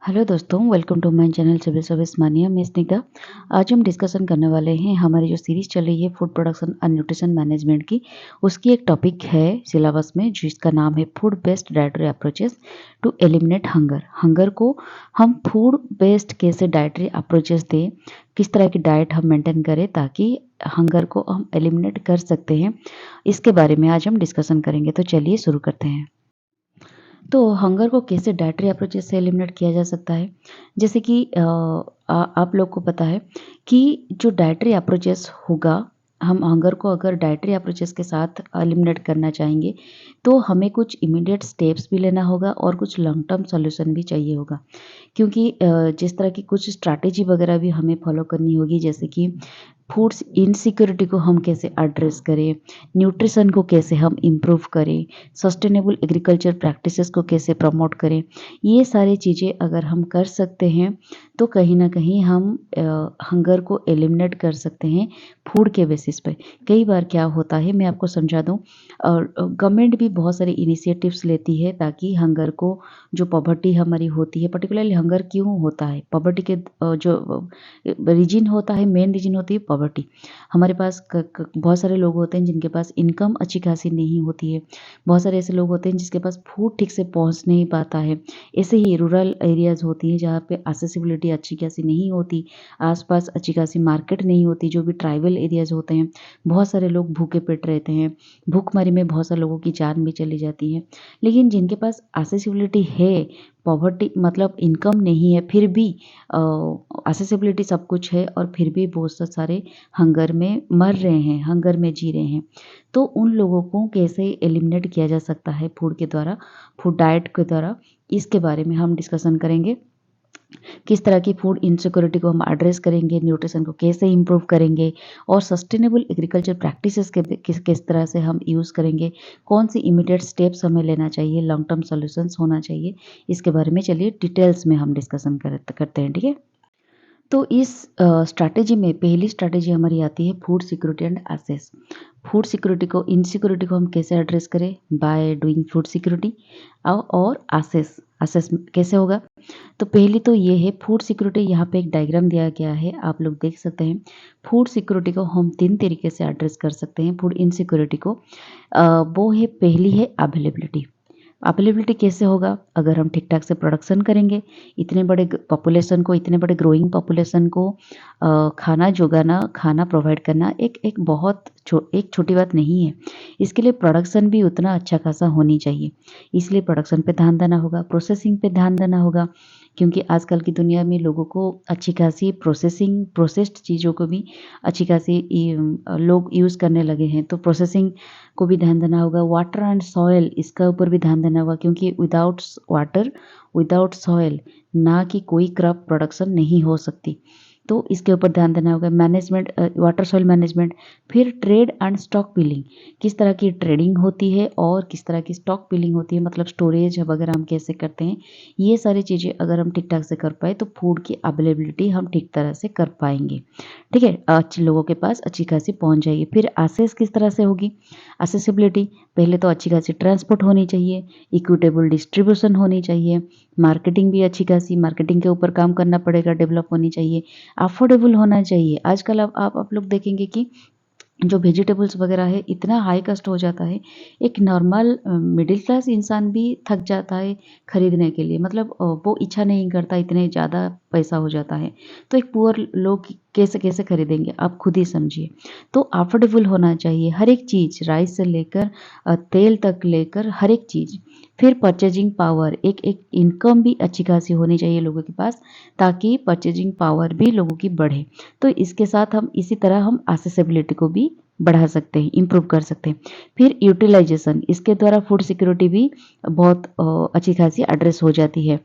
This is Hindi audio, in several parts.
हेलो दोस्तों, welcome to my channel civil service mania. मैं स्निग्धा। आज हम डिस्कशन करने वाले हैं हमारी जो सीरीज चल रही है food production and nutrition management की। उसकी एक टॉपिक है सिलेबस में जिसका नाम है food based dietary approaches to eliminate hunger. Hunger को हम फूड बेस्ड कैसे डाइटरी अप्रोचेस दें, किस तरह की डाइट हम मेंटेन करें ताकि हंगर को हम एलिमिनेट कर सकते हैं, इसके बारे में आज हम डिस्कशन करेंगे। तो चलिए शुरू करते हैं। तो हंगर को कैसे डाइटरी अप्रोचेस से एलिमिनेट किया जा सकता है। जैसे कि आप लोग को पता है कि जो डाइटरी अप्रोचेस होगा, हम हंगर को अगर डाइटरी अप्रोचेस के साथ एलिमिनेट करना चाहेंगे तो हमें कुछ इमीडिएट स्टेप्स भी लेना होगा और कुछ लॉन्ग टर्म सॉल्यूशन भी चाहिए होगा। क्योंकि जिस तरह की कुछ स्ट्रैटेजी वगैरह भी हमें फॉलो करनी होगी, जैसे कि फूड्स इनसिक्योरिटी को हम कैसे एड्रेस करें, न्यूट्रिशन को कैसे हम इम्प्रूव करें, सस्टेनेबल एग्रीकल्चर प्रैक्टिसेस को कैसे प्रमोट करें। ये सारी चीज़ें अगर हम कर सकते हैं तो कहीं ना कहीं हम हंगर को एलिमिनेट कर सकते हैं फूड के बेसिस पे। कई बार क्या होता है, मैं आपको समझा दूं, गवर्नमेंट भी बहुत सारे इनिशिएटिव्स लेती है ताकि हंगर को, जो पॉवर्टी हमारी होती है, पर्टिकुलरली हंगर क्यों होता है, पॉवर्टी के जो रीजन होता है, मेन रीजन होती है पॉवर्टी। हमारे पास बहुत सारे लोग होते हैं जिनके पास इनकम अच्छी खासी नहीं होती है। बहुत सारे ऐसे लोग होते हैं जिसके पास फूड ठीक से पहुंच नहीं पाता है। ऐसे ही रूरल एरियाज होती हैं जहाँ पे एक्सेसिबिलिटी अच्छी खासी नहीं होती, आसपास अच्छी खासी मार्केट नहीं होती। जो भी ट्राइबल एरियाज होते हैं, बहुत सारे लोग भूखे पेट रहते हैं, भूखमरी में बहुत सारे लोगों की जान भी चली जाती है। लेकिन जिनके पास एक्सेसिबिलिटी है, पॉवर्टी मतलब इनकम नहीं है, फिर भी एक्सेसिबिलिटी सब कुछ है और फिर भी बहुत सारे हंगर में मर रहे हैं, हंगर में जी रहे हैं। तो उन लोगों को कैसे एलिमिनेट किया जा सकता है फूड के द्वारा, फूड डाइट के द्वारा, इसके बारे में हम डिस्कशन करेंगे। किस तरह की फूड इनसिक्योरिटी को हम एड्रेस करेंगे, न्यूट्रिशन को कैसे इम्प्रूव करेंगे और सस्टेनेबल एग्रीकल्चर प्रैक्टिसेस के किस तरह से हम यूज़ करेंगे, कौन सी इमीडिएट स्टेप्स हमें लेना चाहिए, लॉन्ग टर्म सॉल्यूशंस होना चाहिए, इसके बारे में चलिए डिटेल्स में हम डिस्कशन करते हैं। ठीक है। तो इस स्ट्रैटेजी में पहली स्ट्रैटेजी हमारी आती है food security and access. Food security को, इनसिक्योरिटी को हम कैसे एड्रेस करें, बाय डूइंग फूड सिक्योरिटी। और एसेस, एसेस कैसे होगा। तो पहली तो ये है फूड सिक्योरिटी। यहाँ पे एक डायग्राम दिया गया है, आप लोग देख सकते हैं। फूड सिक्योरिटी को हम 3 तरीके से एड्रेस कर सकते हैं। फूड इनसिक्योरिटी को वो है, पहली है अवेलेबिलिटी। अवेलेबिलिटी कैसे होगा, अगर हम ठीक ठाक से प्रोडक्शन करेंगे, इतने बड़े पॉपुलेशन को, इतने बड़े ग्रोइंग पॉपुलेशन को खाना जुगाना, खाना प्रोवाइड करना एक बहुत एक छोटी बात नहीं है। इसके लिए प्रोडक्शन भी उतना अच्छा खासा होनी चाहिए। इसलिए प्रोडक्शन पे ध्यान देना होगा, प्रोसेसिंग पे ध्यान देना होगा, क्योंकि आजकल की दुनिया में लोगों को अच्छी खासी प्रोसेस्ड चीज़ों को भी अच्छी खासी लोग यूज़ करने लगे हैं। तो प्रोसेसिंग को भी ध्यान देना होगा। वाटर एंड सॉयल, इसका ऊपर भी ध्यान देना होगा, क्योंकि विदाउट वाटर, विदाउट सॉयल ना कि कोई क्रॉप प्रोडक्शन नहीं हो सकती। तो इसके ऊपर ध्यान देना होगा। Management, water soil management. फिर ट्रेड एंड स्टॉक पिलिंग, किस तरह की ट्रेडिंग होती है और किस तरह की स्टॉक पिलिंग होती है, मतलब स्टोरेज वगैरह हम कैसे करते हैं। ये सारी चीज़ें अगर हम ठीक ठाक से कर पाए तो फूड की अवेलेबिलिटी हम ठीक तरह से कर पाएंगे। ठीक है, अच्छे लोगों के पास अच्छी खासी पहुंच जाएगी। फिर एसेस किस तरह से होगी, एसेसिबिलिटी, पहले तो अच्छी खासी ट्रांसपोर्ट होनी चाहिए, इक्विटेबल डिस्ट्रीब्यूशन होनी चाहिए, मार्केटिंग भी अच्छी खासी, मार्केटिंग के ऊपर काम करना पड़ेगा, डेवलप होनी चाहिए, अफोर्डेबल होना चाहिए। आजकल अब आप लोग देखेंगे कि जो वेजिटेबल्स वगैरह है इतना हाई कॉस्ट हो जाता है, एक नॉर्मल मिडिल क्लास इंसान भी थक जाता है खरीदने के लिए, मतलब वो इच्छा नहीं करता, इतने ज़्यादा पैसा हो जाता है। तो एक पुअर लोग कैसे कैसे खरीदेंगे, आप खुद ही समझिए। तो अफोर्डेबल होना चाहिए हर एक चीज़, राइस से लेकर तेल तक लेकर हर एक चीज़। फिर परचेजिंग पावर, एक एक इनकम भी अच्छी खासी होनी चाहिए लोगों के पास, ताकि परचेजिंग पावर भी लोगों की बढ़े। तो इसके साथ हम इसी तरह हम एक्सेसिबिलिटी को भी बढ़ा सकते हैं, इम्प्रूव कर सकते हैं। फिर यूटिलाइजेशन, इसके द्वारा फूड सिक्योरिटी भी बहुत अच्छी खासी एड्रेस हो जाती है।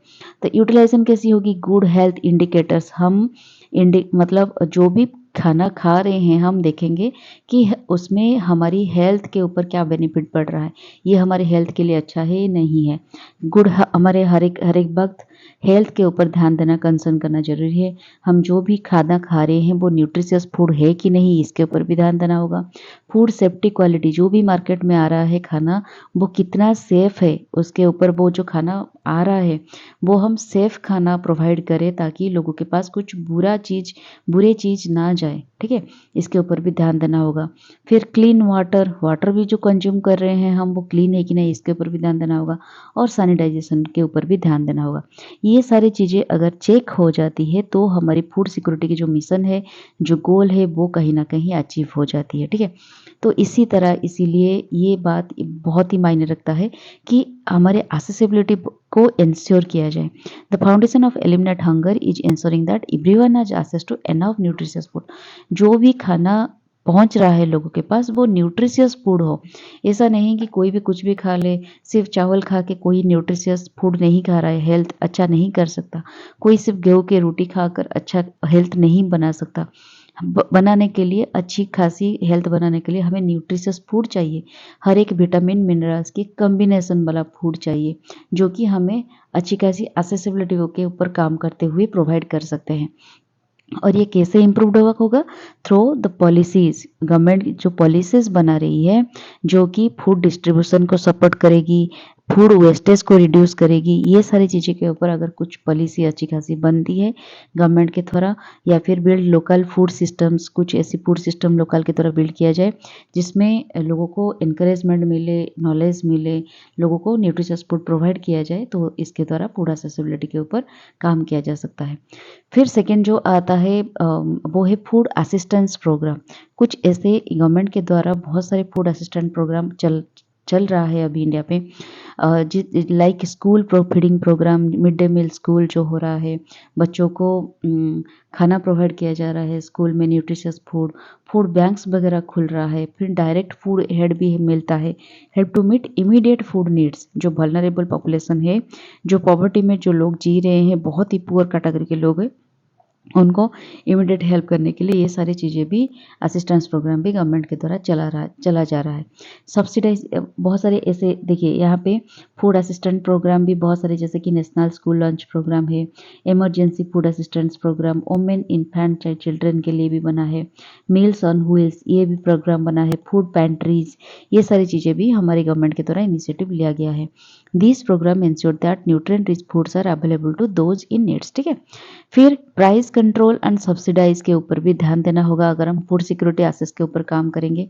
तो यूटिलाइजेशन कैसी होगी, गुड हेल्थ इंडिकेटर्स, हम मतलब जो भी खाना खा रहे हैं हम देखेंगे कि उसमें हमारी हेल्थ के ऊपर क्या बेनिफिट पड़ रहा है, ये हमारे हेल्थ के लिए अच्छा है नहीं है। गुड, हमारे हर एक वक्त हेल्थ के ऊपर ध्यान देना, कंसर्न करना जरूरी है। हम जो भी खाना खा रहे हैं वो न्यूट्रिशियस फूड है कि नहीं, इसके ऊपर भी ध्यान देना होगा। फूड सेफ्टी क्वालिटी, जो भी मार्केट में आ रहा है खाना वो कितना सेफ़ है, उसके ऊपर वो जो खाना आ रहा है वो हम सेफ़ खाना प्रोवाइड करें ताकि लोगों के पास कुछ बुरे चीज़ ना जाए, ठीक है? इसके ऊपर भी ध्यान देना होगा। फिर क्लीन वाटर, वाटर भी जो कंज्यूम कर रहे हैं हम वो क्लीन है कि नहीं, इसके ऊपर भी ध्यान देना होगा और सैनिटाइज़ेशन के ऊपर भी ध्यान देना होगा। ये सारी चीज़ें अगर चेक हो जाती है तो हमारी फूड सिक्योरिटी की जो मिशन है, जो गोल है वो कहीं न कहीं अचीव हो जाती है, ठीक है? तो इसी तरह इसीलिए ये बात बहुत ही मायने रखता है कि हमारे एक्सेसिबिलिटी को इंश्योर किया जाए। The foundation of eliminate hunger is ensuring that everyone has access to enough nutritious food. जो भी खाना पहुंच रहा है लोगों के पास वो न्यूट्रिशियस फूड हो। ऐसा नहीं कि कोई भी कुछ भी खा ले, सिर्फ चावल खा के कोई न्यूट्रिशियस फूड नहीं खा रहा है, हेल्थ अच्छा नहीं कर सकता। कोई सिर्फ गेहूं की रोटी खाकर अच्छा हेल्थ नहीं बना सकता। बनाने के लिए अच्छी खासी हेल्थ बनाने के लिए हमें न्यूट्रिशियस फूड चाहिए। हर एक विटामिन मिनरल्स की कॉम्बिनेशन वाला फूड चाहिए जो कि हमें अच्छी खासी एक्सेसिबिलिटी के ऊपर काम करते हुए प्रोवाइड कर सकते हैं। और ये कैसे इम्प्रूव्ड होगा? Through the policies. गवर्नमेंट जो पॉलिसीज बना रही है जो कि फूड डिस्ट्रीब्यूशन को सपोर्ट करेगी, फूड वेस्टेज को रिड्यूस करेगी, ये सारी चीज़ें के ऊपर अगर कुछ पॉलिसी अच्छी खासी बनती है गवर्नमेंट के द्वारा, या फिर बिल्ड लोकल फूड सिस्टम्स, कुछ ऐसी फूड सिस्टम लोकल की तरह बिल्ड किया जाए जिसमें लोगों को इंकरेजमेंट मिले, नॉलेज मिले, लोगों को न्यूट्रिशियस फूड प्रोवाइड किया जाए, तो इसके द्वारा फूड एक्सेसिबिलिटी के ऊपर काम किया जा सकता है। फिर सेकेंड जो आता है वो है फूड असिस्टेंस प्रोग्राम। कुछ ऐसे गवर्नमेंट के द्वारा बहुत सारे फूड असिस्टेंट प्रोग्राम चल रहा है अभी इंडिया पे, like school feeding programme, mid day meal school जो हो रहा है, बच्चों को खाना प्रोवाइड किया जा रहा है स्कूल में, न्यूट्रिशियस फूड, फूड बैंक्स वगैरह खुल रहा है। फिर डायरेक्ट फूड हेड भी मिलता है, help to meet immediate food needs. जो वल्नरेबल पॉपुलेशन है, जो पॉवर्टी में जो लोग जी रहे हैं, बहुत ही पुअर कैटेगरी के लोग हैं, उनको इमीडिएट हेल्प करने के लिए ये सारी चीज़ें भी, असिस्टेंस प्रोग्राम भी गवर्नमेंट के द्वारा चला जा रहा है। सब्सिडाइज बहुत सारे ऐसे देखिए यहाँ पे फूड असिस्टेंट प्रोग्राम भी बहुत सारे, जैसे कि नेशनल स्कूल लंच प्रोग्राम है, emergency food assistance programme, women infant children के लिए भी बना है, मील्स ऑन व्हील्स ये भी प्रोग्राम बना है, फूड पैंट्रीज, ये सारी चीज़ें भी हमारी गवर्नमेंट के द्वारा इनिशिएटिव लिया गया है। This programme ensure that nutrient rich foods are available to those in needs, ठीक है। फिर प्राइस कंट्रोल एंड सब्सिडाइज के ऊपर भी ध्यान देना होगा। अगर हम फूड सिक्योरिटी एसेस के ऊपर काम करेंगे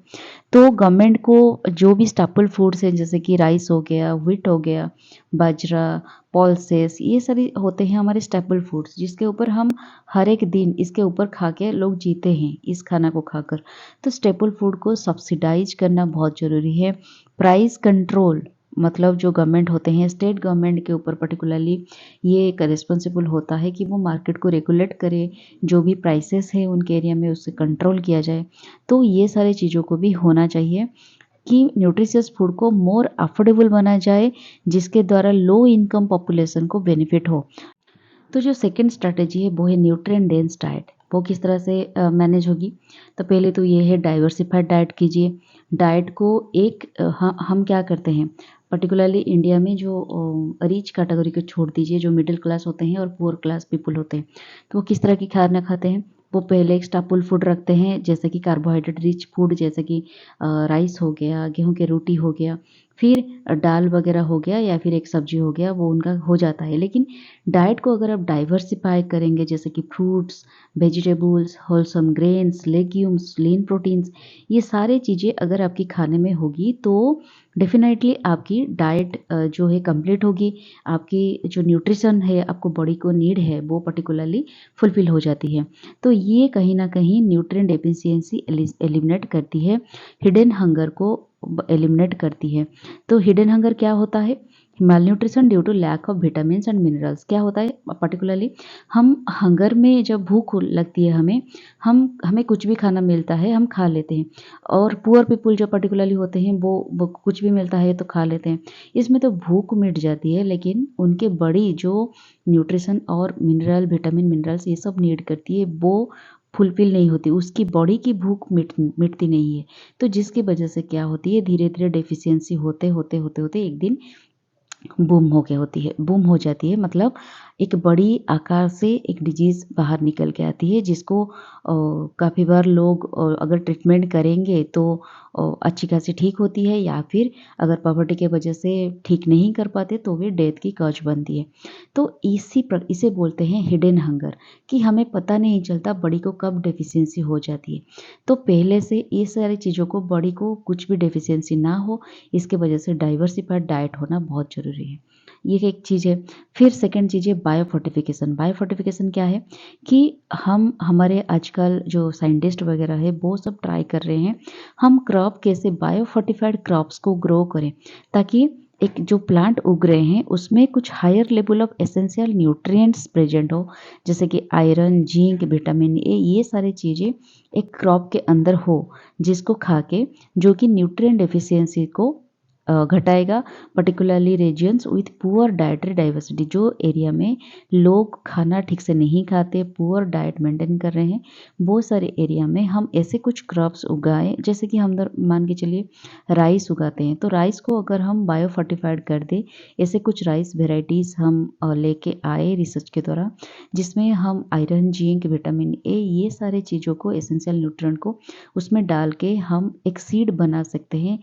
तो गवर्नमेंट को जो भी स्टेपल फूड्स हैं, जैसे कि राइस हो गया, व्हीट हो गया, बाजरा, पल्सेस, ये सारी होते हैं हमारे स्टेपल फूड्स जिसके ऊपर हम हर एक दिन इसके ऊपर खा के लोग जीते हैं, इस खाना को खाकर। तो स्टेपल फूड को सब्सिडाइज करना बहुत ज़रूरी है। प्राइस कंट्रोल मतलब जो गवर्नमेंट होते हैं, स्टेट गवर्नमेंट के ऊपर पर्टिकुलरली ये एक रिस्पॉन्सिबल होता है कि वो मार्केट को रेगुलेट करे, जो भी प्राइसेस है उनके एरिया में उससे कंट्रोल किया जाए। तो ये सारी चीज़ों को भी होना चाहिए कि न्यूट्रिशियस फूड को मोर अफोर्डेबल बनाया जाए, जिसके द्वारा लो इनकम पॉपुलेशन को बेनिफिट हो। तो जो सेकंड स्ट्रैटेजी है वो है न्यूट्रिएंट डेंस डाइट। वो किस तरह से मैनेज होगी? तो पहले तो ये है डाइवर्सिफाइड डाइट कीजिए। डाइट को एक हम क्या करते हैं पर्टिकुलरली इंडिया में, जो रिच कैटेगरी को छोड़ दीजिए, जो मिडिल क्लास होते हैं और पुअर क्लास पीपल होते हैं, तो वो किस तरह की खाना खाते हैं? वो पहले एक स्टेपल फूड रखते हैं, जैसे कि कार्बोहाइड्रेट रिच फूड, जैसे कि राइस हो गया, गेहूं की रोटी हो गया, फिर दाल वगैरह हो गया, या फिर एक सब्जी हो गया, वो उनका हो जाता है। लेकिन डाइट को अगर आप डाइवर्सिफाई करेंगे, जैसे कि fruits, vegetables, wholesome grains, legumes, lean proteins, ये सारी चीज़ें अगर आपकी खाने में होगी तो डेफिनेटली आपकी डाइट जो है कंप्लीट होगी। आपकी जो न्यूट्रिशन है, आपको बॉडी को नीड है, वो पर्टिकुलरली फुलफिल हो जाती है। तो ये कहीं ना कहीं न्यूट्रिएंट डेफिशिएंसी एलिमिनेट करती है, हिडन हंगर को एलिमिनेट करती है। तो हिडन हंगर क्या होता है? Malnutrition due to lack of vitamins and minerals. क्या होता है पर्टिकुलरली? हम हंगर में जब भूख लगती है हमें कुछ भी खाना मिलता है हम खा लेते हैं, और पुअर पीपल जो पर्टिकुलरली होते हैं वो कुछ भी मिलता है तो खा लेते हैं। इसमें तो भूख मिट जाती है, लेकिन उनके बड़ी जो न्यूट्रिशन और मिनरल, विटामिन मिनरल्स ये सब नीड करती है, वो फुलफिल नहीं होती, उसकी बॉडी की भूख मिटती नहीं है। तो जिसकी वजह से क्या होती है, धीरे धीरे डेफिशिएंसी होते होते होते होते एक दिन बूम हो जाती है। मतलब एक बड़ी आकार से एक डिजीज़ बाहर निकल के आती है, जिसको काफ़ी बार लोग अगर ट्रीटमेंट करेंगे तो अच्छी खासी ठीक होती है, या फिर अगर पॉवर्टी के वजह से ठीक नहीं कर पाते तो वे डेथ की कॉज बनती है। तो इसे बोलते हैं हिडन हंगर, कि हमें पता नहीं चलता बॉडी को कब डेफिशिएंसी हो जाती है। तो पहले से ये सारी चीज़ों को, बॉडी को कुछ भी डेफिशिएंसी ना हो, इसके वजह से डाइवर्सिफाइड डाइट होना बहुत ज़रूरी है। ये एक चीज़ है। फिर सेकंड चीज़ है बायोफोर्टिफिकेशन। बायोफोर्टिफिकेशन क्या है कि हम हमारे आजकल जो साइंटिस्ट वगैरह है वो सब ट्राई कर रहे हैं, हम क्रॉप कैसे बायोफोर्टिफाइड क्रॉप्स को ग्रो करें, ताकि एक जो प्लांट उग रहे हैं उसमें कुछ higher level of essential nutrients present हो, जैसे कि आयरन, जिंक, विटामिन ए, ये सारी चीज़ें एक क्रॉप के अंदर हो, जिसको खा के जो कि न्यूट्रिएंट डेफिशिएंसी को घटाएगा। Particularly regions with poor dietary diversity, जो एरिया में लोग खाना ठीक से नहीं खाते, पुअर डाइट मेंटेन कर रहे हैं, वो सारे एरिया में हम ऐसे कुछ क्रॉप्स उगाएं, जैसे कि हम मान के चलिए राइस उगाते हैं, तो राइस को अगर हम बायो फर्टिफाइड कर दें, ऐसे कुछ राइस वेराइटीज़ हम लेके आए रिसर्च के द्वारा, जिसमें हम आयरन, जिंक, विटामिन ए, ये सारे चीज़ों को, एसेंशियल न्यूट्रिएंट को उसमें डाल के हम एक सीड बना सकते हैं,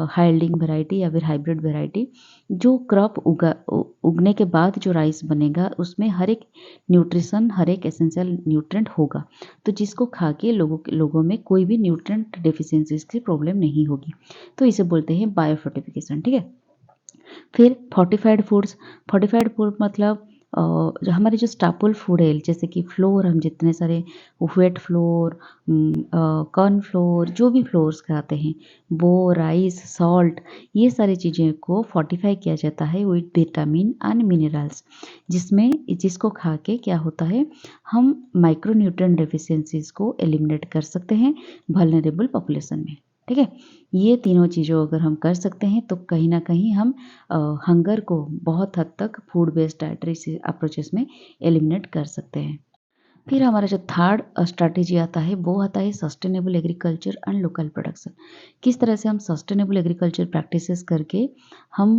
हाइल्डिंग वैरायटी या फिर हाइब्रिड वैरायटी। जो क्रॉप उगने के बाद जो राइस बनेगा उसमें हर एक न्यूट्रिशन, हर एक एसेंशियल न्यूट्रिएंट होगा, तो जिसको खा के लोगों में कोई भी न्यूट्रिएंट डेफिशिएंसीज की प्रॉब्लम नहीं होगी। तो इसे बोलते हैं बायोफोर्टिफिकेशन, ठीक है। फिर फोर्टिफाइड फूड मतलब जो हमारे जो स्टापल फूड है, जैसे कि फ्लोर, हम जितने सारे व्हेट फ्लोर, कॉर्न फ्लोर, जो भी फ्लोर्स खाते हैं, वो राइस, सॉल्ट, ये सारी चीज़ें को फोर्टिफाई किया जाता है विथ विटामिन एंड मिनरल्स, जिसको खा के क्या होता है, हम माइक्रोन्यूट्रिएंट डेफिशिएंसीज को एलिमिनेट कर सकते हैं वल्नरेबल पॉपुलेशन में, ठीक है। ये तीनों चीज़ों अगर हम कर सकते हैं तो कहीं ना कहीं हम हंगर को बहुत हद तक फूड बेस्ड डाइटरी अप्रोचेस में एलिमिनेट कर सकते हैं। फिर हमारा जो थर्ड स्ट्रैटेजी आता है वो आता है sustainable agriculture and local production. किस तरह से हम सस्टेनेबल एग्रीकल्चर प्रैक्टिसेस करके हम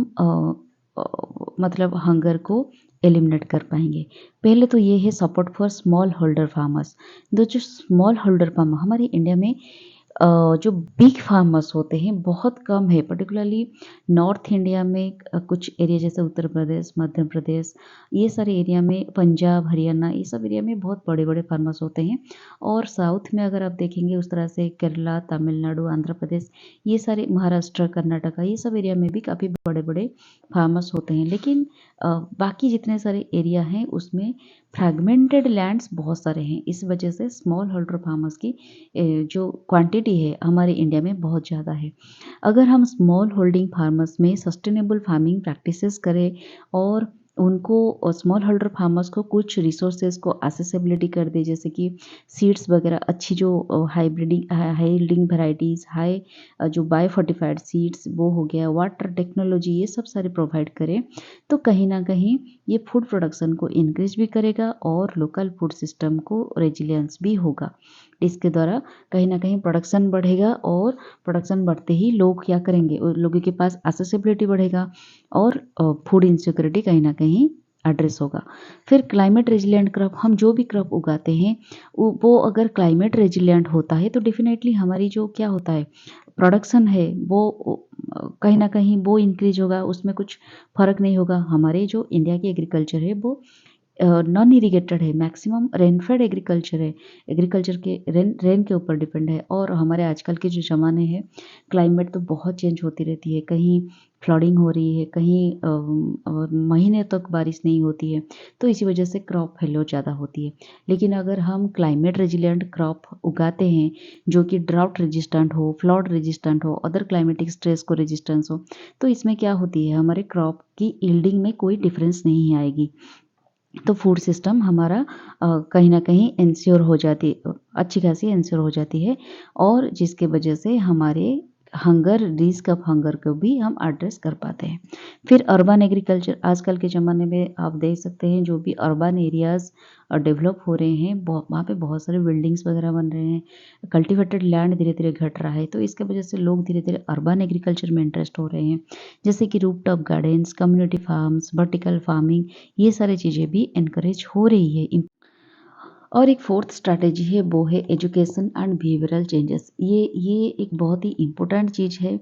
मतलब हंगर को एलिमिनेट कर पाएंगे। पहले तो ये है support for small holder farmers. जो स्मॉल होल्डर फार्मर हमारे इंडिया में जो बिग फार्मर्स होते हैं बहुत कम है, पर्टिकुलरली नॉर्थ इंडिया में कुछ एरिया जैसे उत्तर प्रदेश, मध्य प्रदेश, ये सारे एरिया में, पंजाब, हरियाणा, ये सब एरिया में बहुत बड़े बड़े फार्मर्स होते हैं। और साउथ में अगर आप देखेंगे उस तरह से केरला, तमिलनाडु, आंध्र प्रदेश, ये सारे, महाराष्ट्र, कर्नाटका, ये सब एरिया में भी काफ़ी बड़े बड़े फार्मर्स होते हैं। लेकिन बाकी जितने सारे एरिया हैं उसमें फ्रैगमेंटेड लैंड्स बहुत सारे हैं, इस वजह से स्मॉल होल्डर फार्मर्स की जो क्वांटिटी है हमारे इंडिया में बहुत ज़्यादा है। अगर हम स्मॉल होल्डिंग फार्मर्स में सस्टेनेबल फार्मिंग प्रैक्टिसेस करें और उनको, स्मॉल होल्डर फार्मर्स को कुछ रिसोर्सेज को एक्सेसिबिलिटी कर दे, जैसे कि सीड्स वगैरह अच्छी, जो हाइब्रिडिंग, हाई यील्डिंग वेराइटीज़, हाई जो बायोफोर्टिफाइड सीड्स, वो हो गया, वाटर टेक्नोलॉजी, ये सब सारे प्रोवाइड करें, तो कहीं ना कहीं ये फूड प्रोडक्शन को इंक्रीज भी करेगा और लोकल फूड सिस्टम को रेजिलियंस भी होगा। इसके द्वारा कहीं ना कहीं प्रोडक्शन बढ़ेगा, और प्रोडक्शन बढ़ते ही लोग क्या करेंगे, लोगों के पास एक्सेसिबिलिटी बढ़ेगा और फूड इनसिक्योरिटी कहीं ना कहीं एड्रेस होगा। फिर क्लाइमेट रेजिलिएंट क्रॉप, हम जो भी क्रॉप उगाते हैं वो अगर क्लाइमेट रेजिलिएंट होता है तो डेफिनेटली हमारी जो क्या होता है, प्रोडक्शन है वो कहीं ना कहीं वो इंक्रीज होगा, उसमें कुछ फर्क नहीं होगा। हमारे जो इंडिया की एग्रीकल्चर है वो नॉन इरिगेटेड है, मैक्सिमम रेनफेड एग्रीकल्चर है, एग्रीकल्चर के रेन के ऊपर डिपेंड है। और हमारे आजकल के जो ज़माने हैं, क्लाइमेट तो बहुत चेंज होती रहती है, कहीं फ्लडिंग हो रही है, कहीं और महीने तक बारिश नहीं होती है, तो इसी वजह से क्रॉप फेल्योर ज़्यादा होती है। लेकिन अगर हम क्लाइमेट रेजिलिएंट क्रॉप उगाते हैं, जो कि ड्राउट रेजिस्टेंट हो, फ्लड रेजिस्टेंट हो, अदर क्लाइमेटिक स्ट्रेस को रेजिस्टेंस हो, तो इसमें क्या होती है, हमारे क्रॉप की यील्डिंग में कोई डिफरेंस नहीं आएगी। तो फूड सिस्टम हमारा कहीं ना कहीं इंश्योर हो जाती, अच्छी खासी इंश्योर हो जाती है, और जिसके वजह से हमारे हंगर, रिस्क ऑफ हंगर को भी हम एड्रेस कर पाते हैं। फिर अर्बन एग्रीकल्चर, आजकल के ज़माने में आप देख सकते हैं जो भी अर्बन एरियाज़ डेवलप हो रहे हैं, वहाँ पे बहुत सारे बिल्डिंग्स वगैरह बन रहे हैं, कल्टिवेटेड लैंड धीरे धीरे घट रहा है, तो इसके वजह से लोग धीरे धीरे अर्बन एग्रीकल्चर में इंटरेस्ट हो रहे हैं, जैसे कि rooftop gardens, community farms, vertical farming, ये सारी चीज़ें भी इनकरेज हो रही है। और एक फोर्थ स्ट्रैटेजी है, वो है एजुकेशन एंड बिहेवियरल चेंजेस। ये एक बहुत ही इम्पोर्टेंट चीज़ है,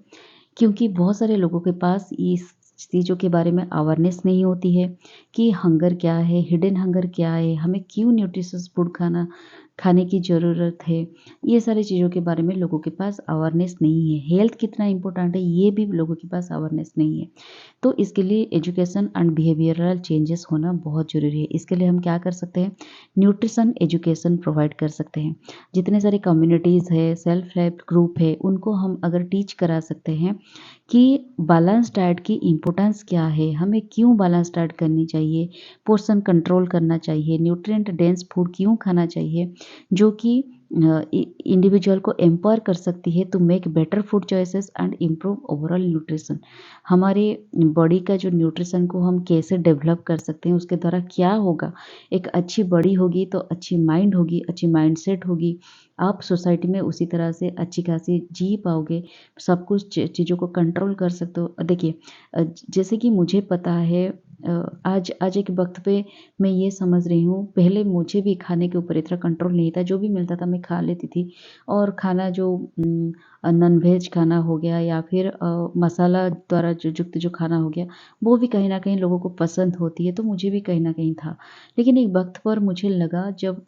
क्योंकि बहुत सारे लोगों के पास इस चीज़ों के बारे में अवेयरनेस नहीं होती है कि हंगर क्या है, हिडन हंगर क्या है, हमें क्यों न्यूट्रिशियस फूड खाने की ज़रूरत है। ये सारी चीज़ों के बारे में लोगों के पास अवेयरनेस नहीं है। हेल्थ कितना इम्पोर्टेंट है, ये भी लोगों के पास अवेयरनेस नहीं है। तो इसके लिए एजुकेशन एंड बिहेवियरल चेंजेस होना बहुत ज़रूरी है। इसके लिए हम क्या कर सकते हैं, न्यूट्रिशन एजुकेशन प्रोवाइड कर सकते हैं। जितने सारे कम्युनिटीज़ है, सेल्फ हेल्प ग्रुप है, उनको हम अगर टीच करा सकते हैं कि बैलेंस डाइट की इम्पोर्टेंस क्या है, हमें क्यों बैलेंस डाइट करनी चाहिए, पोर्शन कंट्रोल करना चाहिए, न्यूट्रिएंट डेंस फूड क्यों खाना चाहिए, जो कि इंडिविजुअल को एम्पावर कर सकती है to make better food choices and improve overall nutrition. हमारे बॉडी का जो न्यूट्रिशन को हम कैसे डेवलप कर सकते हैं, उसके द्वारा क्या होगा, एक अच्छी बॉडी होगी तो अच्छी माइंड होगी, अच्छी माइंडसेट होगी, आप सोसाइटी में उसी तरह से अच्छी खासी जी पाओगे, सब कुछ चीज़ों को कंट्रोल कर सकते हो। देखिए, जैसे कि मुझे पता है, आज आज एक वक्त पे मैं ये समझ रही हूँ, पहले मुझे भी खाने के ऊपर इतना कंट्रोल नहीं था, जो भी मिलता था मैं खा लेती थी। और खाना जो नॉन वेज खाना हो गया या फिर मसाला द्वारा जो युक्त जो खाना हो गया, वो भी कहीं न कहीं लोगों को पसंद होती है, तो मुझे भी कहीं न कहीं था। लेकिन एक वक्त पर मुझे लगा, जब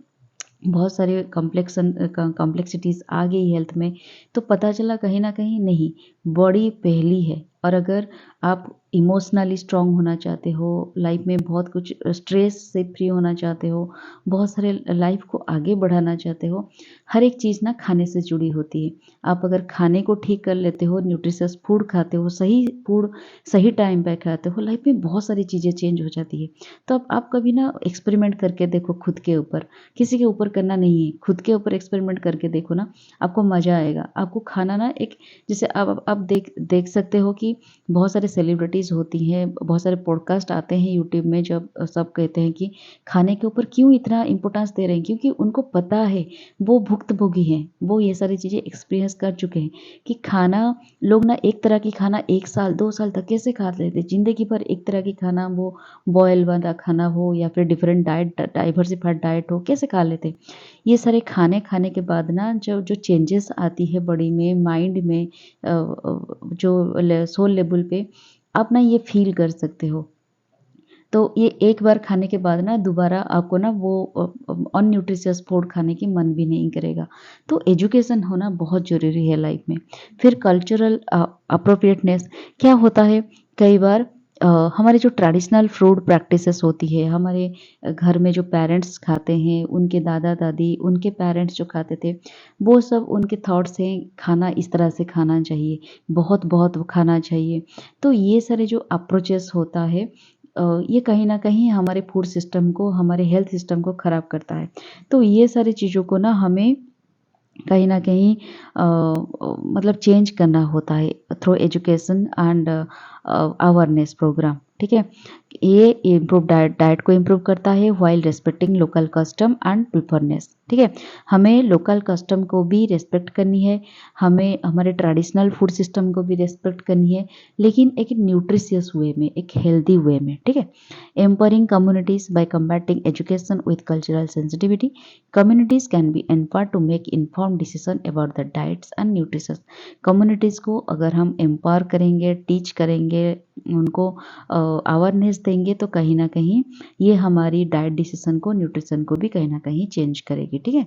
बहुत सारे कॉम्प्लेक्सिटीज़ आ गई हेल्थ में, तो पता चला कहीं न कहीं नहीं, बॉडी पहली है। और अगर आप इमोशनली स्ट्रॉन्ग होना चाहते हो, लाइफ में बहुत कुछ स्ट्रेस से फ्री होना चाहते हो, बहुत सारे लाइफ को आगे बढ़ाना चाहते हो, हर एक चीज़ ना खाने से जुड़ी होती है। आप अगर खाने को ठीक कर लेते हो, न्यूट्रिशियस फूड खाते हो, सही फूड सही टाइम पे खाते हो, लाइफ में बहुत सारी चीज़ें चेंज हो जाती है। तो अब आप कभी ना एक्सपेरिमेंट करके देखो खुद के ऊपर, किसी के ऊपर करना नहीं है, खुद के ऊपर एक्सपेरिमेंट करके देखो ना, आपको मज़ा आएगा। आपको खाना ना एक, जैसे आप देख सकते हो कि बहुत सारे सेलिब्रिटीज़ होती हैं, बहुत सारे पॉडकास्ट आते हैं यूट्यूब में, जब सब कहते हैं कि खाने के ऊपर क्यों इतना इम्पोर्टेंस दे रहे हैं, क्योंकि उनको पता है, वो भुक्तभोगी हैं, वो ये सारी चीज़ें एक्सपीरियंस कर चुके हैं कि खाना, लोग ना एक तरह की खाना 1 साल 2 साल तक कैसे खा लेते हैं, ज़िंदगी भर एक तरह की खाना, वो बॉयल वाला खाना हो या फिर डिफरेंट डाइट, डाइवर्सिफाइड डाइट हो, कैसे खा लेते हैं। ये सारे खाने खाने के बाद ना जो जो चेंजेस आती है बॉडी में, माइंड में, जो सोल लेवल पे, आप ना ये फ़ील कर सकते हो। तो ये एक बार खाने के बाद ना दोबारा आपको ना वो अनन्यूट्रिशियस फूड खाने की मन भी नहीं करेगा। तो एजुकेशन होना बहुत ज़रूरी है लाइफ में। फिर कल्चरल अप्रोप्रिएटनेस क्या होता है, कई बार हमारे जो ट्रेडिशनल फूड प्रैक्टिसेस होती है, हमारे घर में जो पेरेंट्स खाते हैं, उनके दादा-दादी, उनके पेरेंट्स जो खाते थे, वो सब उनके थॉट्स हैं, खाना इस तरह से खाना चाहिए, बहुत-बहुत खाना चाहिए। तो ये सारे जो अप्रोचेस होता है, ये कहीं न कहीं हमारे फूड सिस्टम को, हमारे हेल्थ सिस्टम को ख़राब करता है। तो ये सारी चीज़ों को ना हमें कहीं न कहीं मतलब चेंज करना होता है through education and awareness program, ठीक है? ये इम्प्रूव डाइट को इम्प्रूव करता है while respecting local custom and preference, ठीक है? हमें लोकल कस्टम को भी रिस्पेक्ट करनी है, हमें हमारे ट्रेडिशनल फूड सिस्टम को भी रिस्पेक्ट करनी है, लेकिन एक न्यूट्रिशियस वे में, एक हेल्दी वे में, ठीक है? Empowering communities by combating education with cultural sensitivity, communities can be empowered to make informed decision about the diets and nutrition। Communities को अगर हम एम्पावर करेंगे, टीच करेंगे, उनको अवेयरनेस देंगे, तो कहीं न कहीं ये हमारी डाइट डिसीजन को, न्यूट्रिशन को भी कहीं न कहीं चेंज करेगी, ठीक है?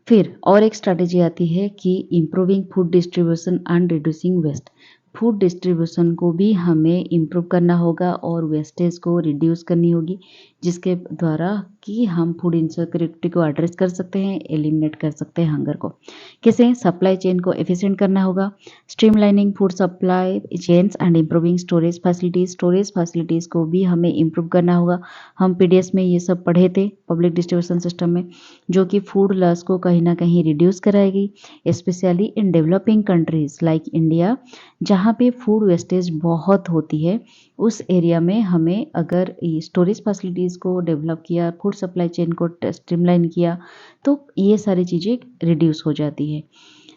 फिर और एक स्ट्रैटेजी आती है कि improving food distribution and reducing waste. Food distribution को भी हमें इम्प्रूव करना होगा और वेस्टेज को रिड्यूस करनी होगी, जिसके द्वारा कि हम फूड इनसिक्योरिटी को एड्रेस कर सकते हैं, एलिमिनेट कर सकते हैं हंगर को। कैसे? सप्लाई चेन को एफिशिएंट करना होगा, streamlining food supply chains and improving storage facilities को भी हमें इम्प्रूव करना होगा। हम पीडीएस में ये सब पढ़े थे, पब्लिक डिस्ट्रीब्यूशन सिस्टम में, जो कि फूड लॉस को कहीं न कहीं रिड्यूस कराएगी, specially in developing countries like India, जहाँ पे फूड वेस्टेज बहुत होती है। उस एरिया में हमें अगर स्टोरेज फैसिलिटीज़ को डेवलप किया, फूड सप्लाई चेन को स्ट्रीमलाइन किया, तो ये सारी चीज़ें रिड्यूस हो जाती है।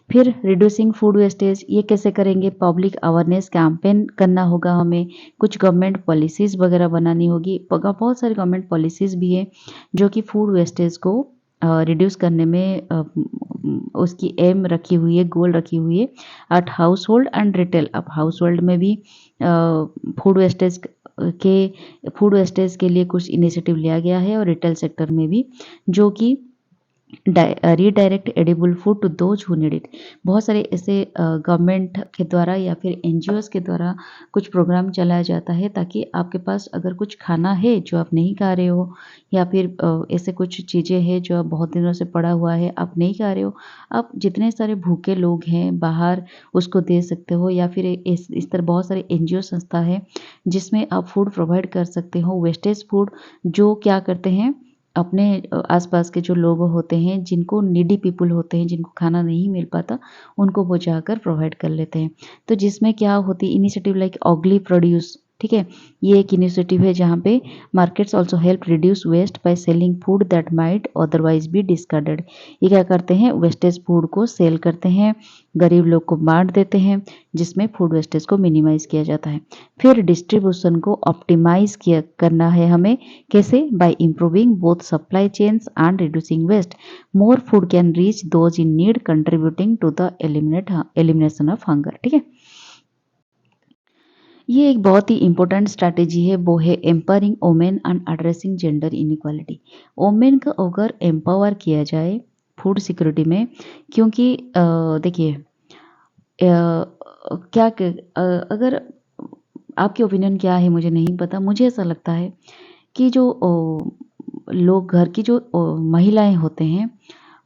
फिर रिड्यूसिंग फूड वेस्टेज, ये कैसे करेंगे? पब्लिक अवेयरनेस कैंपेन करना होगा हमें, कुछ गवर्नमेंट पॉलिसीज़ वगैरह बनानी होगी। बहुत सारी गवर्नमेंट पॉलिसीज़ भी है जो कि फूड वेस्टेज को रिड्यूस करने में उसकी एम रखी हुई है, गोल रखी हुई है at household and retail. अब हाउस होल्ड में भी फूड वेस्टेज के लिए कुछ इनिशिएटिव लिया गया है और रिटेल सेक्टर में भी, जो कि redirect edible food to those who need it. बहुत सारे ऐसे गवर्नमेंट के द्वारा या फिर एनजीओज के द्वारा कुछ प्रोग्राम चलाया जाता है ताकि आपके पास अगर कुछ खाना है जो आप नहीं खा रहे हो, या फिर ऐसे कुछ चीज़ें हैं जो आप बहुत दिनों से पड़ा हुआ है आप नहीं खा रहे हो, आप जितने सारे भूखे लोग हैं बाहर उसको दे सकते हो, या फिर इस तरह बहुत सारे एनजीओ संस्था है जिसमें आप फूड प्रोवाइड कर सकते हो। वेस्टेज फूड जो क्या करते हैं, अपने आसपास के जो लोग होते हैं जिनको नीडी पीपल होते हैं, जिनको खाना नहीं मिल पाता, उनको वो जाकर प्रोवाइड कर लेते हैं। तो जिसमें क्या होती है इनिशिएटिव लाइक ऑगली प्रोड्यूस, ठीक है, ये एक इनिशिएटिव है जहाँ पे markets also help reduce waste by selling food that might otherwise be discarded. ये क्या करते हैं, वेस्टेज फूड को सेल करते हैं, गरीब लोग को बांट देते हैं, जिसमें फूड वेस्टेज को मिनिमाइज किया जाता है। फिर डिस्ट्रीब्यूशन को ऑप्टिमाइज किया करना है हमें, कैसे? By improving both supply chains and reducing waste, more food can reach those in need contributing to the elimination of hunger. ठीक है, ये एक बहुत ही इंपॉर्टेंट स्ट्रैटेजी है, वो है empowering women and addressing gender inequality. Women को अगर एम्पावर किया जाए फूड सिक्योरिटी में, क्योंकि देखिए अगर आपकी ओपिनियन क्या है मुझे नहीं पता, मुझे ऐसा लगता है कि जो लोग घर की जो महिलाएं होते हैं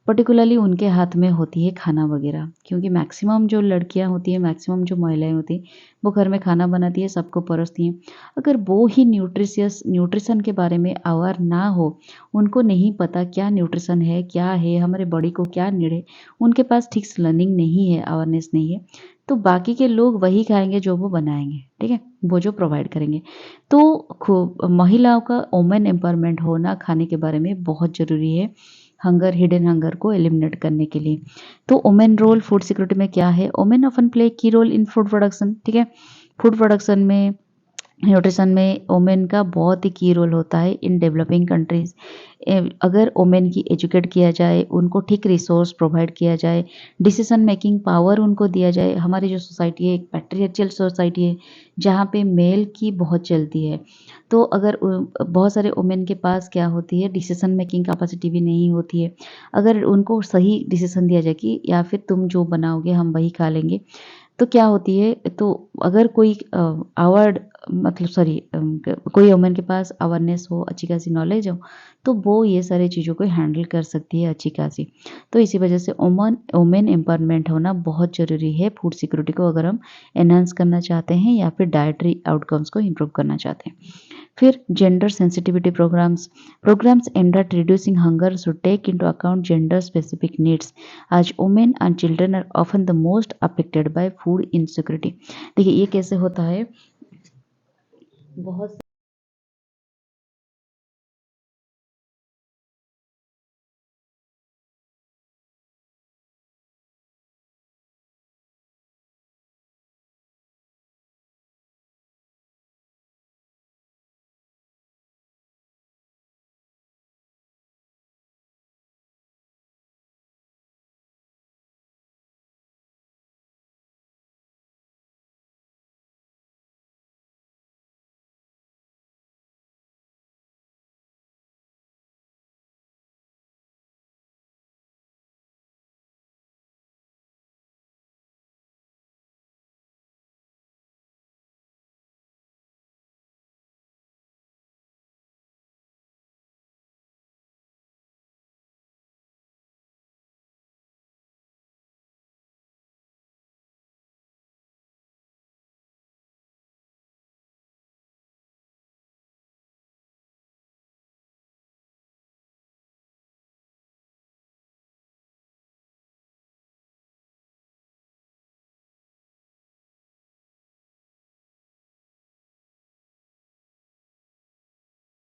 पर्टिकुलरली उनके हाथ में होती है खाना वगैरह, क्योंकि मैक्सिमम जो लड़कियां होती हैं, मैक्सिमम जो महिलाएं होती हैं, वो घर में खाना बनाती है, सबको परोसती हैं। अगर वो ही न्यूट्रिशन के बारे में अवेयर ना हो, उनको नहीं पता क्या न्यूट्रिशन है, क्या है, हमारे बॉडी को क्या नीड है, उनके पास ठीक से लर्निंग नहीं है, अवेयरनेस नहीं है, तो बाकी के लोग वही खाएंगे जो वो बनाएंगे, ठीक है, वो जो प्रोवाइड करेंगे। तो महिलाओं का वोमेन एम्पावरमेंट होना खाने के बारे में बहुत ज़रूरी है, हंगर हिडन हंगर को एलिमिनेट करने के लिए। तो वुमेन रोल फूड सिक्योरिटी में क्या है? वुमेन ऑफन प्ले की रोल इन फूड प्रोडक्शन, ठीक है, फूड प्रोडक्शन में, न्यूट्रिशन में वुमेन का बहुत ही की रोल होता है इन डेवलपिंग कंट्रीज। अगर वुमेन की एजुकेट किया जाए, उनको ठीक रिसोर्स प्रोवाइड किया जाए, डिसीजन मेकिंग पावर उनको दिया जाए। हमारी जो सोसाइटी है एक पैट्रियार्चल सोसाइटी है जहाँ पे मेल की बहुत चलती है, तो अगर बहुत सारे वुमेन के पास क्या होती है, डिसीजन मेकिंग कैपेसिटी भी नहीं होती है। अगर उनको सही डिसीजन दिया जाए कि या फिर तुम जो बनाओगे हम वही खा लेंगे, तो क्या होती है, तो अगर कोई अवार्ड मतलब सॉरी कोई वुमेन के पास अवेयरनेस हो, अच्छी खासी नॉलेज हो, तो वो ये सारी चीज़ों को हैंडल कर सकती है अच्छी खासी। तो इसी वजह से वुमेन एम्पावरमेंट होना बहुत ज़रूरी है फूड सिक्योरिटी को, अगर हम एनहांस करना चाहते हैं या फिर डाइटरी आउटकम्स को इम्प्रूव करना चाहते हैं। फिर gender sensitivity programs and at reducing hunger should take into account gender specific needs as women and children are often the most affected by food insecurity. देखिए ये कैसे होता है, बहुत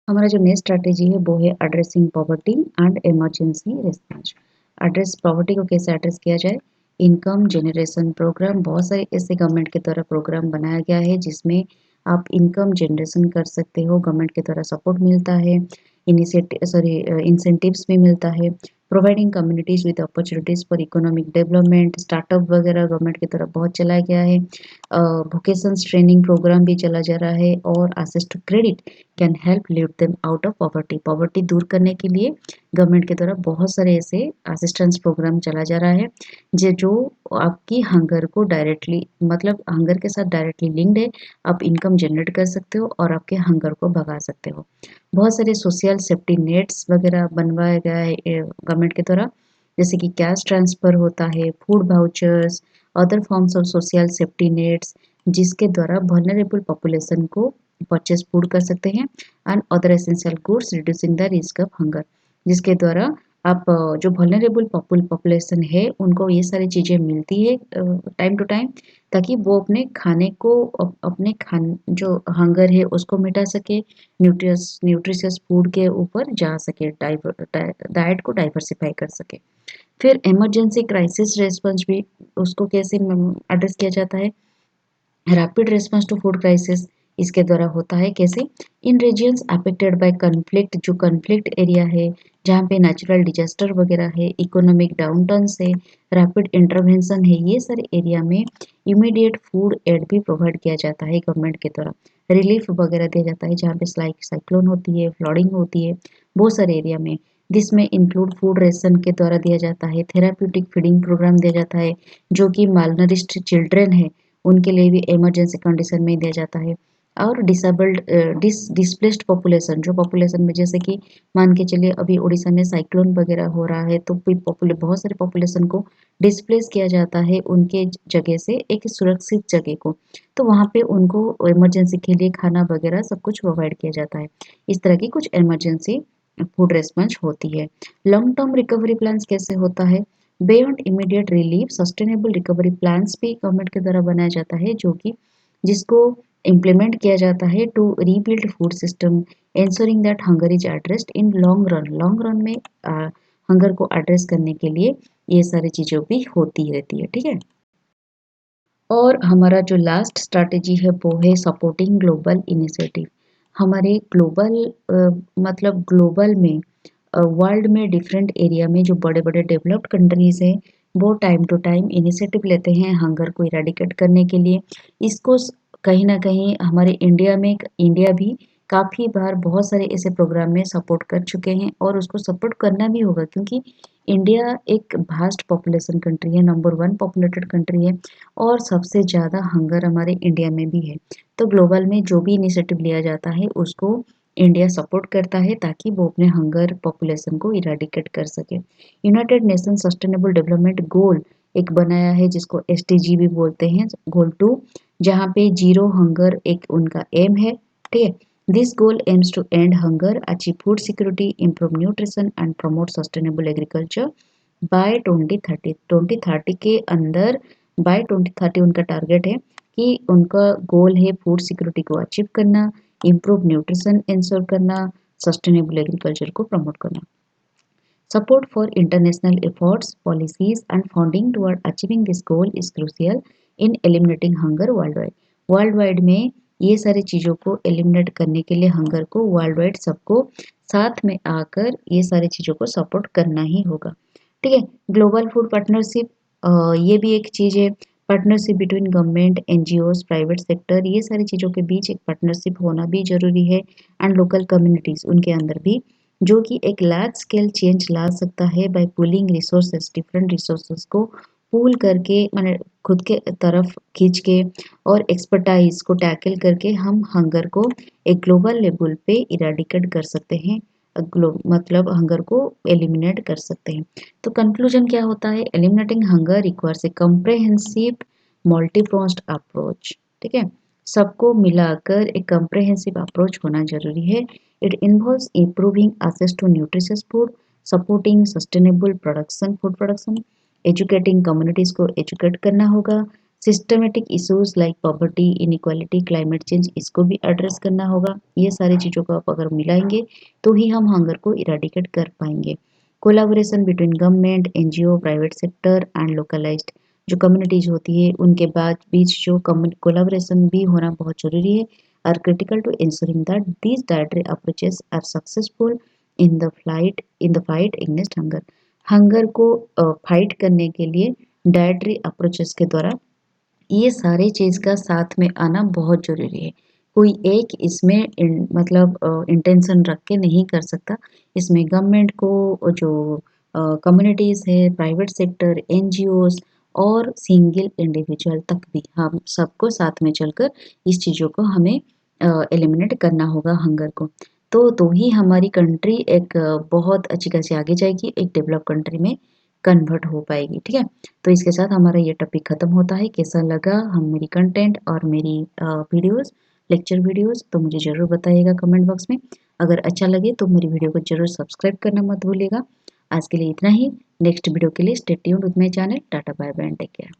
हमारा जो नेक्स्ट स्ट्रैटेजी है वो है addressing poverty and emergency response. Address poverty को कैसे एड्रेस किया जाए, इनकम जनरेशन प्रोग्राम, बहुत सारे ऐसे गवर्नमेंट के द्वारा प्रोग्राम बनाया गया है जिसमें आप इनकम जनरेशन कर सकते हो, गवर्नमेंट के द्वारा सपोर्ट मिलता है, इंसेंटिव्स भी मिलता है। Providing communities with opportunities for economic development, startup वगैरह गवर्नमेंट की तरफ बहुत चलाया गया है। वोकेशंस ट्रेनिंग प्रोग्राम भी चला जा रहा है, और access to credit can help lift them out of poverty, poverty दूर करने के लिए गवर्नमेंट की तरफ बहुत सारे ऐसे असिस्टेंस प्रोग्राम चला जा रहा है जो आपकी हंगर को डायरेक्टली, मतलब हंगर के साथ डायरेक्टली लिंक्ड है। आप इनकम जनरेट कर सकते हो और आपके हंगर को भगा सकते हो। बहुत सारे सोशल सेफ्टी नेट्स वगैरह बनवाया गया है गवर्नमेंट के द्वारा, जैसे कि कैश ट्रांसफर होता है, food vouchers, other forms of social safety nets, जिसके द्वारा वल्नरेबल पॉपुलेशन को परचेस फूड कर सकते हैं, and other essential goods reducing the risk of hunger, जिसके द्वारा आप जो वल्नरेबल पॉपुलेशन है उनको ये सारी चीज़ें मिलती है टाइम टू टाइम, ताकि वो अपने खाने को अपने खान जो हंगर है उसको मिटा सके, न्यूट्रिशियस फूड के ऊपर जा सके, डाइट को डाइवर्सिफाई कर सके। फिर इमरजेंसी क्राइसिस रेस्पॉन्स भी, उसको कैसे एड्रेस किया जाता है। Rapid response to food crisis इसके द्वारा होता है कैसे, in regions affected by conflict, जो कन्फ्लिक्ट एरिया है जहाँ पे नेचुरल डिजास्टर वगैरह है, इकोनॉमिक डाउनटर्न्स है, रैपिड इंटरवेंशन है, ये सारे एरिया में इमीडिएट फूड एड भी प्रोवाइड किया जाता है गवर्नमेंट के द्वारा, रिलीफ वगैरह दिया जाता है जहाँ पे साइक्लोन होती है, फ्लडिंग होती है बहुत सारे एरिया में। जिसमें इंक्लूड फूड रेशन के द्वारा दिया जाता है, थेराप्यूटिक फीडिंग प्रोग्राम दिया जाता है, जो कि मालनरिश्ड चिल्ड्रन है उनके लिए भी इमरजेंसी कंडीशन में दिया जाता है। और डिसेबल्ड डिस्प्लेस्ड पॉपुलेशन, जो पॉपुलेशन में जैसे कि मान के चलिए अभी उड़ीसा में साइक्लोन वगैरह हो रहा है, तो बहुत सारे पॉपुलेशन को डिस्प्लेस किया जाता है उनके जगह से एक सुरक्षित जगह को, तो वहाँ पे उनको इमरजेंसी के लिए खाना वगैरह सब कुछ प्रोवाइड किया जाता है। इस तरह की कुछ इमरजेंसी फूड रेस्पॉन्स होती है। लॉन्ग टर्म रिकवरी प्लान्स कैसे होता है, beyond immediate relief sustainable recovery plans भी गवर्नमेंट के द्वारा बनाया जाता है, जो कि जिसको इम्प्लीमेंट किया जाता है to rebuild food system, ensuring that hunger is addressed in long run में हंगर को एड्रेस करने के लिए ये सारी चीज़ों भी होती रहती है, ठीक है। और हमारा जो लास्ट स्ट्रैटेजी है वो है सपोर्टिंग ग्लोबल इनिशिएटिव। हमारे ग्लोबल मतलब ग्लोबल में वर्ल्ड में डिफरेंट एरिया में जो बड़े बड़े डेवलप्ड कंट्रीज हैं वो टाइम टू टाइम इनिशिएटिव लेते हैं हंगर को इरेडिकेट करने के लिए। इसको कहीं ना कहीं हमारे इंडिया भी काफ़ी बार बहुत सारे ऐसे प्रोग्राम में सपोर्ट कर चुके हैं, और उसको सपोर्ट करना भी होगा क्योंकि इंडिया एक भास्ट पॉपुलेशन कंट्री है, नंबर वन पॉपुलेटेड कंट्री है, और सबसे ज़्यादा हंगर हमारे इंडिया में भी है। तो ग्लोबल में जो भी इनिशिएटिव लिया जाता है उसको इंडिया सपोर्ट करता है ताकि वो अपने हंगर पॉपुलेशन को इरेडिकेट कर सके। United nation sustainable development goal एक बनाया है जिसको एसडीजी भी बोलते हैं, गोल 2, जहाँ पे जीरो हंगर एक उनका एम है, ठीक है। This goal aims to end hunger, achieve food security, improve nutrition and promote sustainable agriculture by 2030 के अंदर। बाय 2030 उनका टारगेट है कि उनका गोल है फूड सिक्योरिटी को अचीव करना, इम्प्रूव न्यूट्रिशन इंश्योर करना, सस्टेनेबल एग्रीकल्चर को प्रमोट करना। Support for international efforts, policies, and funding toward achieving this goal is crucial in eliminating hunger worldwide. World में ये सारी चीज़ों को एलिमिनेट करने के लिए हंगर को वर्ल्ड वाइड सबको साथ में आकर ये सारी चीज़ों को सपोर्ट करना ही होगा, ठीक है। ग्लोबल फूड पार्टनरशिप, ये भी एक चीज़ है, partnership between government, NGOs, private sector, ये सारी चीज़ों के बीच एक पार्टनरशिप होना भी जरूरी है, एंड लोकल कम्युनिटीज़ उनके अंदर भी, जो कि एक लार्ज स्केल चेंज ला सकता है by pooling resources, different resources को पूल करके मैंने खुद के तरफ खींच के और एक्सपर्टाइज को टैकल करके हम हंगर को एक ग्लोबल लेवल पे इरेडिकेट कर सकते हैं, मतलब हंगर को एलिमिनेट कर सकते हैं। तो कंक्लूजन क्या होता है, eliminating hunger requires a comprehensive multi pronged approach, ठीक है। सबको मिलाकर एक कम्प्रेहेंसिव अप्रोच होना जरूरी है। It involves improving access to nutritious food, supporting sustainable production, food production, educating communities को educate करना होगा, systematic issues like poverty, inequality, climate change इसको भी address करना होगा। ये सारी चीज़ों को आप अगर मिलाएंगे तो ही हम hunger को eradicate कर पाएंगे। Collaboration between government, NGO, private sector and localized जो कम्युनिटीज़ होती है उनके बीच जो कोलैबोरेशन भी होना बहुत ज़रूरी है, are critical to ensuring that these dietary approaches are successful in the fight against hunger. Hunger को फाइट करने के लिए डाइटरी अप्रोचेस के द्वारा ये सारे चीज़ का साथ में आना बहुत ज़रूरी है। कोई एक इसमें मतलब इंटेंशन रख के नहीं कर सकता। इसमें गवर्नमेंट को जो कम्युनिटीज़ है, प्राइवेट सेक्टर, एनजीओज़ और सिंगल इंडिविजुअल तक भी हम सबको साथ में चलकर इस चीज़ों को हमें एलिमिनेट करना होगा हंगर को। तो ही हमारी कंट्री एक बहुत अच्छी खासी आगे जाएगी, एक डेवलप कंट्री में कन्वर्ट हो पाएगी, ठीक है? तो इसके साथ हमारा ये टॉपिक खत्म होता है। कैसा लगा हम मेरी कंटेंट और मेरी वीडियोस, लेक्चर वीडियोस, तो मुझे ज़रूर बताइएगा कमेंट बॉक्स में। अगर अच्छा लगे तो मेरी वीडियो को ज़रूर सब्सक्राइब करना मत भूलिएगा। आज के लिए इतना ही। नेक्स्ट वीडियो के लिए stay tuned with my channel. Tata bye bye and take care.